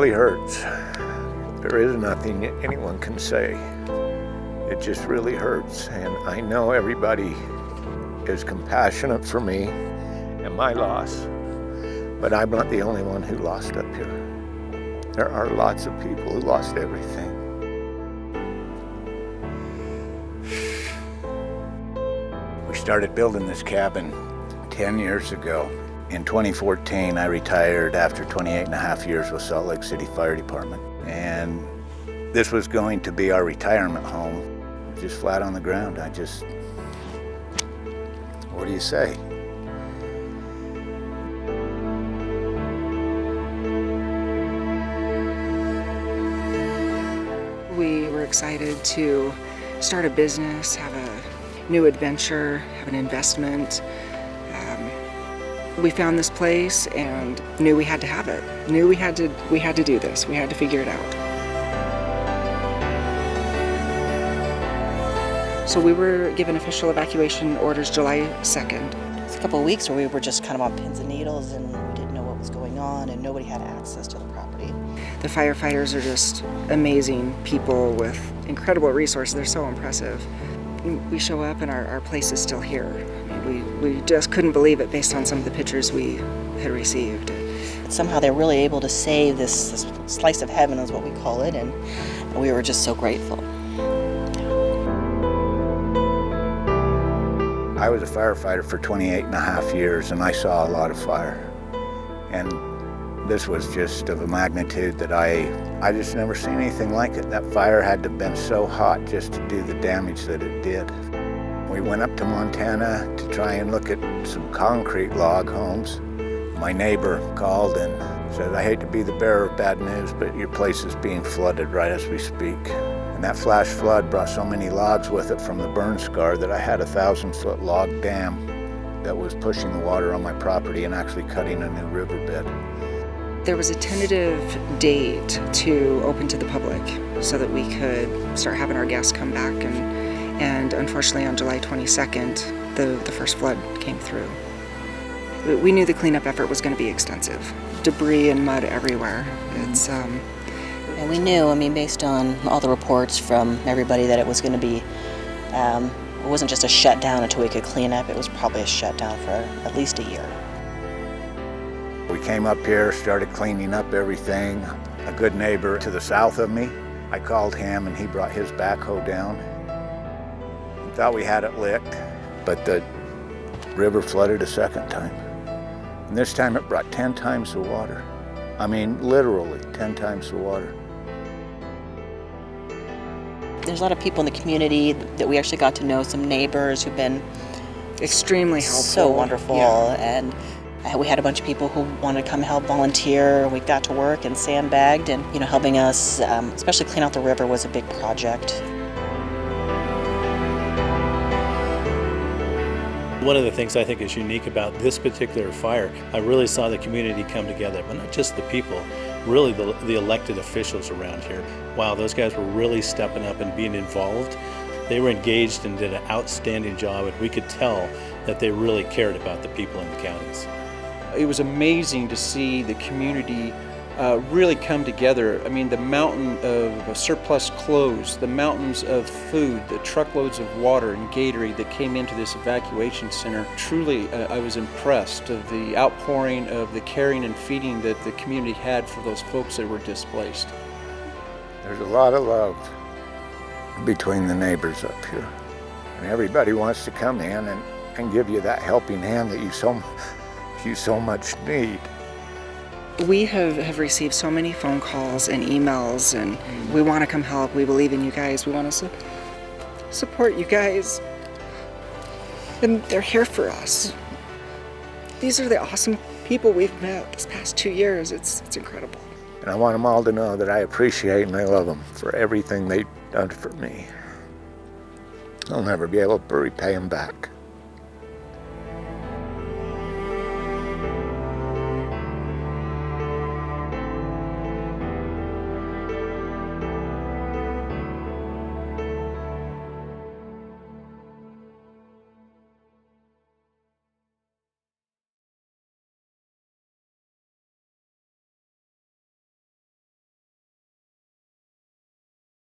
really hurts. There is nothing anyone can say. It just really hurts, and I know everybody is compassionate for me and my loss, but I'm not the only one who lost up here. There are lots of people who lost everything. We started building this cabin 10 years ago. In 2014, I retired after 28 and a half years with Salt Lake City Fire Department. And this was going to be our retirement home. Just flat on the ground. What do you say? We were excited to start a business, have a new adventure, have an investment. We found this place and knew we had to have it. Knew we had to do this. We had to figure it out. So we were given official evacuation orders July 2nd. It's a couple of weeks where we were just kind of on pins and needles and we didn't know what was going on and nobody had access to the property. The firefighters are just amazing people with incredible resources. They're so impressive. We show up and our place is still here. I mean, we just couldn't believe it based on some of the pictures we had received. Somehow they're really able to save this slice of heaven is what we call it, and we were just so grateful. I was a firefighter for 28 and a half years and I saw a lot of fire. And this was just of a magnitude that I just never seen anything like it. That fire had to have been so hot just to do the damage that it did. We went up to Montana to try and look at some concrete log homes. My neighbor called and said, "I hate to be the bearer of bad news, but your place is being flooded right as we speak." And that flash flood brought so many logs with it from the burn scar that I had a 1,000-foot log dam that was pushing the water on my property and actually cutting a new riverbed. There was a tentative date to open to the public so that we could start having our guests come back, and unfortunately on July 22nd, the first flood came through. We knew the cleanup effort was going to be extensive. Debris and mud everywhere. And we knew, based on all the reports from everybody, that it was going to be, it wasn't just a shutdown until we could clean up, it was probably a shutdown for at least a year. We came up here, started cleaning up everything. A good neighbor to the south of me, I called him and he brought his backhoe down. We thought we had it licked, but the river flooded a second time. And this time it brought 10 times the water. Literally 10 times the water. There's a lot of people in the community that we actually got to know, some neighbors who've been extremely helpful. So wonderful. Yeah. And we had a bunch of people who wanted to come help volunteer. We got to work and sandbagged and, helping us, especially clean out the river was a big project. One of the things I think is unique about this particular fire, I really saw the community come together, but not just the people, really the elected officials around here. Wow, those guys were really stepping up and being involved. They were engaged and did an outstanding job, and we could tell that they really cared about the people in the counties. It was amazing to see the community really come together. The mountain of surplus clothes, the mountains of food, the truckloads of water and Gatorade that came into this evacuation center. Truly, I was impressed of the outpouring of the caring and feeding that the community had for those folks that were displaced. There's a lot of love between the neighbors up here. And everybody wants to come in and give you that helping hand that you so much need. We have received so many phone calls and emails, and we want to come help. We believe in you guys. We want to support you guys. And they're here for us. These are the awesome people we've met this past 2 years. It's incredible. And I want them all to know that I appreciate and I love them for everything they've done for me. I'll never be able to repay them back.